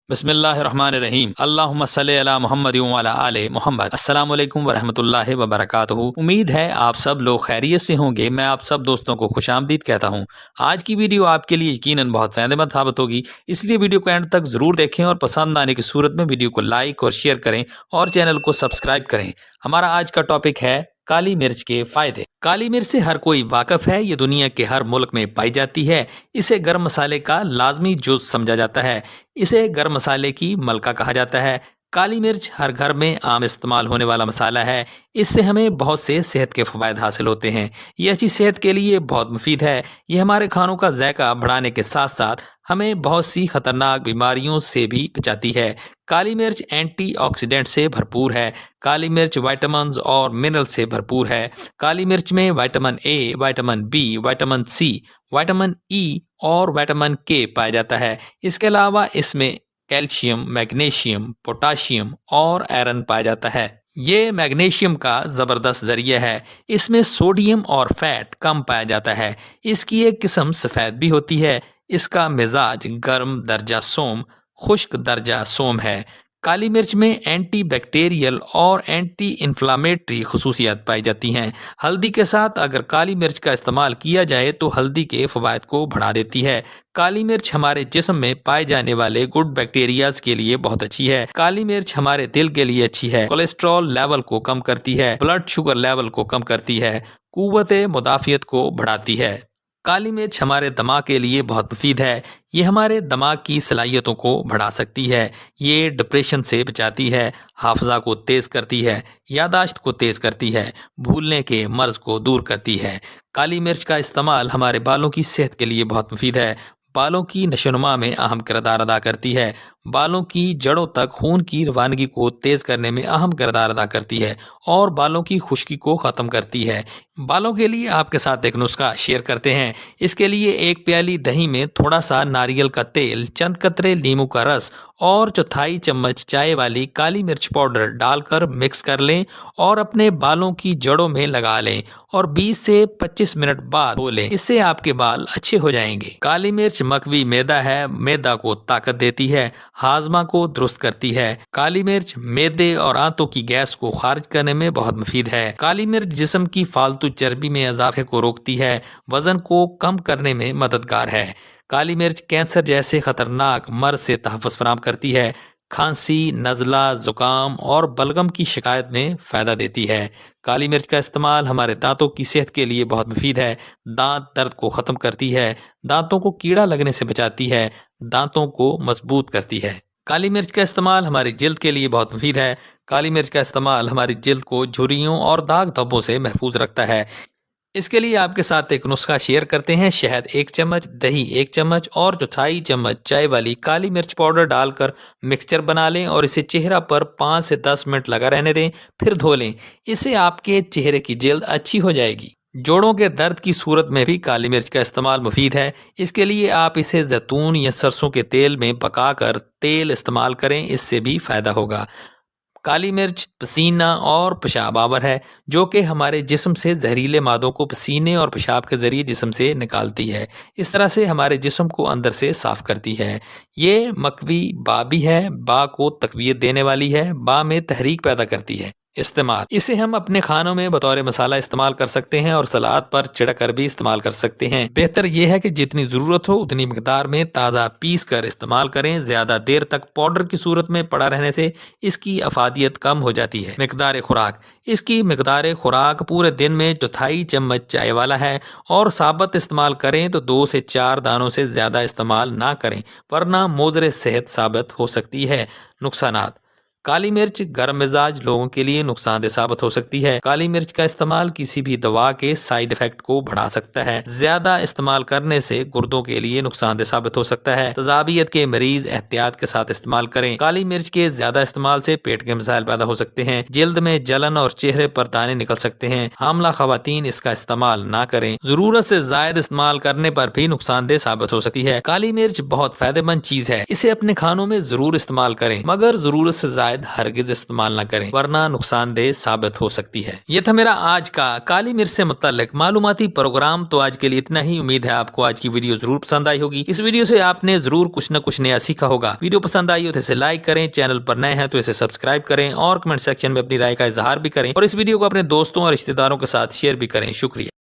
بسم اللہ الرحمن الرحیم اللہم صلی علی محمد وعلی آل محمد۔ السلام علیکم ورحمۃ اللہ وبرکاتہ۔ امید ہے آپ سب لوگ خیریت سے ہوں گے۔ میں آپ سب دوستوں کو خوش آمدید کہتا ہوں۔ آج کی ویڈیو آپ کے لیے یقیناً بہت فائدہ مند ثابت ہوگی، اس لیے ویڈیو کو اینڈ تک ضرور دیکھیں اور پسند آنے کی صورت میں ویڈیو کو لائک اور شیئر کریں اور چینل کو سبسکرائب کریں۔ ہمارا آج کا ٹاپک ہے کالی مرچ کے فائدے۔ کالی مرچ سے ہر کوئی واقف ہے، یہ دنیا کے ہر ملک میں پائی جاتی ہے۔ اسے گرم مسالے کا لازمی جز سمجھا جاتا ہے۔ اسے گرم مسالے کی ملکہ کہا جاتا ہے۔ کالی مرچ ہر گھر میں عام استعمال ہونے والا مسالہ ہے۔ اس سے ہمیں بہت سے صحت کے فوائد حاصل ہوتے ہیں۔ یہ اچھی صحت کے لیے بہت مفید ہے۔ یہ ہمارے کھانوں کا ذائقہ بڑھانے کے ساتھ ساتھ ہمیں بہت سی خطرناک بیماریوں سے بھی بچاتی ہے۔ کالی مرچ اینٹی آکسیڈنٹ سے بھرپور ہے۔ کالی مرچ وائٹامنز اور منرل سے بھرپور ہے۔ کالی مرچ میں vitamin A, vitamin B, vitamin C, vitamin E اور وائٹامن کے پایا جاتا ہے۔ اس کے علاوہ اس میں کیلشیم، میگنیشیم، پوٹاشیم اور آئرن پایا جاتا ہے۔ یہ میگنیشیم کا زبردست ذریعہ ہے۔ اس میں سوڈیم اور فیٹ کم پایا جاتا ہے۔ اس کی ایک قسم سفید بھی ہوتی ہے۔ اس کا مزاج گرم درجہ سوم، خشک درجہ سوم ہے۔ کالی مرچ میں اینٹی بیکٹیریل اور اینٹی انفلامیٹری خصوصیات پائی جاتی ہیں۔ ہلدی کے ساتھ اگر کالی مرچ کا استعمال کیا جائے تو ہلدی کے فوائد کو بڑھا دیتی ہے۔ کالی مرچ ہمارے جسم میں پائے جانے والے گڈ بیکٹیریاز کے لیے بہت اچھی ہے۔ کالی مرچ ہمارے دل کے لیے اچھی ہے۔ کولیسٹرول لیول کو کم کرتی ہے، بلڈ شوگر لیول کو کم کرتی ہے، قوت مدافعت کو بڑھاتی ہے۔ کالی مرچ ہمارے دماغ کے لیے بہت مفید ہے۔ یہ ہمارے دماغ کی صلاحیتوں کو بڑھا سکتی ہے۔ یہ ڈپریشن سے بچاتی ہے، حافظہ کو تیز کرتی ہے، یادداشت کو تیز کرتی ہے، بھولنے کے مرض کو دور کرتی ہے۔ کالی مرچ کا استعمال ہمارے بالوں کی صحت کے لیے بہت مفید ہے۔ بالوں کی نشوونما میں اہم کردار ادا کرتی ہے۔ بالوں کی جڑوں تک خون کی روانگی کو تیز کرنے میں اہم کردار ادا کرتی ہے اور بالوں کی خشکی کو ختم کرتی ہے۔ بالوں کے لیے آپ کے ساتھ ایک نسخہ شیئر کرتے ہیں۔ اس کے لیے ایک پیالی دہی میں تھوڑا سا ناریل کا تیل، چند قطرے لیموں کا رس اور چوتھائی چمچ چائے والی کالی مرچ پاؤڈر ڈال کر مکس کر لیں اور اپنے بالوں کی جڑوں میں لگا لیں اور 20 سے 25 منٹ بعد دھو لیں۔ اس سے آپ کے بال اچھے ہو جائیں گے۔ کالی مرچ مقوی معدہ ہے، معدہ کو طاقت دیتی ہے، ہاضمہ کو درست کرتی ہے۔ کالی مرچ معدے اور آنتوں کی گیس کو خارج کرنے میں بہت مفید ہے۔ کالی مرچ جسم کی فالتو چربی میں اضافے کو روکتی ہے، وزن کو کم کرنے میں مددگار ہے۔ کالی مرچ کینسر جیسے خطرناک مرض سے تحفظ فراہم کرتی ہے۔ کھانسی، نزلہ، زکام اور بلغم کی شکایت میں فائدہ دیتی ہے۔ کالی مرچ کا استعمال ہمارے دانتوں کی صحت کے لیے بہت مفید ہے۔ دانت درد کو ختم کرتی ہے، دانتوں کو کیڑا لگنے سے بچاتی ہے، دانتوں کو مضبوط کرتی ہے۔ کالی مرچ کا استعمال ہماری جلد کے لیے بہت مفید ہے۔ کالی مرچ کا استعمال ہماری جلد کو جھریوں اور داغ دھبوں سے محفوظ رکھتا ہے۔ اس کے لیے آپ کے ساتھ ایک نسخہ شیئر کرتے ہیں۔ شہد 1 چمچ، دہی 1 چمچ اور چوتھائی چمچ چائے والی کالی مرچ پاؤڈر ڈال کر مکسچر بنا لیں اور اسے چہرہ پر 5 سے 10 منٹ لگا رہنے دیں، پھر دھو لیں۔ اس سے آپ کے چہرے کی جلد اچھی ہو جائے گی۔ جوڑوں کے درد کی صورت میں بھی کالی مرچ کا استعمال مفید ہے۔ اس کے لیے آپ اسے زیتون یا سرسوں کے تیل میں پکا کر تیل استعمال کریں، اس سے بھی فائدہ ہوگا۔ کالی مرچ پسینہ اور پیشاب آور ہے، جو کہ ہمارے جسم سے زہریلے مادوں کو پسینے اور پیشاب کے ذریعے جسم سے نکالتی ہے۔ اس طرح سے ہمارے جسم کو اندر سے صاف کرتی ہے۔ یہ مقوی با بھی ہے، با کو تقویت دینے والی ہے، با میں تحریک پیدا کرتی ہے۔ استعمال: اسے ہم اپنے کھانوں میں بطور مسالہ استعمال کر سکتے ہیں اور سلاد پر چھڑک کر بھی استعمال کر سکتے ہیں۔ بہتر یہ ہے کہ جتنی ضرورت ہو اتنی مقدار میں تازہ پیس کر استعمال کریں۔ زیادہ دیر تک پاؤڈر کی صورت میں پڑا رہنے سے اس کی افادیت کم ہو جاتی ہے۔ مقدار خوراک: اس کی مقدار خوراک پورے دن میں چوتھائی چمچ چائے والا ہے اور ثابت استعمال کریں تو 2 سے 4 دانوں سے زیادہ استعمال نہ کریں، ورنہ مضر صحت ثابت ہو سکتی ہے۔ نقصانات: کالی مرچ گرم مزاج لوگوں کے لیے نقصان دہ ثابت ہو سکتی ہے۔ کالی مرچ کا استعمال کسی بھی دوا کے سائیڈ ایفیکٹ کو بڑھا سکتا ہے۔ زیادہ استعمال کرنے سے گردوں کے لیے نقصان دہ ثابت ہو سکتا ہے۔ تذابیت کے مریض احتیاط کے ساتھ استعمال کریں۔ کالی مرچ کے زیادہ استعمال سے پیٹ کے مسائل پیدا ہو سکتے ہیں، جلد میں جلن اور چہرے پر دانے نکل سکتے ہیں۔ حاملہ خواتین اس کا استعمال نہ کریں۔ ضرورت سے زائد استعمال کرنے پر بھی نقصان دہ ثابت ہو سکتی ہے۔ کالی مرچ بہت فائدہ مند چیز ہے، اسے اپنے کھانوں میں ضرور استعمال کریں، مگر ضرورت سے زائد شاید ہرگز استعمال نہ کریں ورنہ نقصان دہ ثابت ہو سکتی ہے۔ یہ تھا میرا آج کا کالی مرچ سے متعلق معلوماتی پروگرام۔ تو آج کے لیے اتنا ہی، امید ہے آپ کو آج کی ویڈیو ضرور پسند آئی ہوگی۔ اس ویڈیو سے آپ نے ضرور کچھ نہ کچھ نیا سیکھا ہوگا۔ ویڈیو پسند آئی ہو تو اسے لائک کریں، چینل پر نئے ہیں تو اسے سبسکرائب کریں اور کمنٹ سیکشن میں اپنی رائے کا اظہار بھی کریں اور اس ویڈیو کو اپنے دوستوں اور رشتہ داروں کے ساتھ شیئر بھی کریں۔ شکریہ۔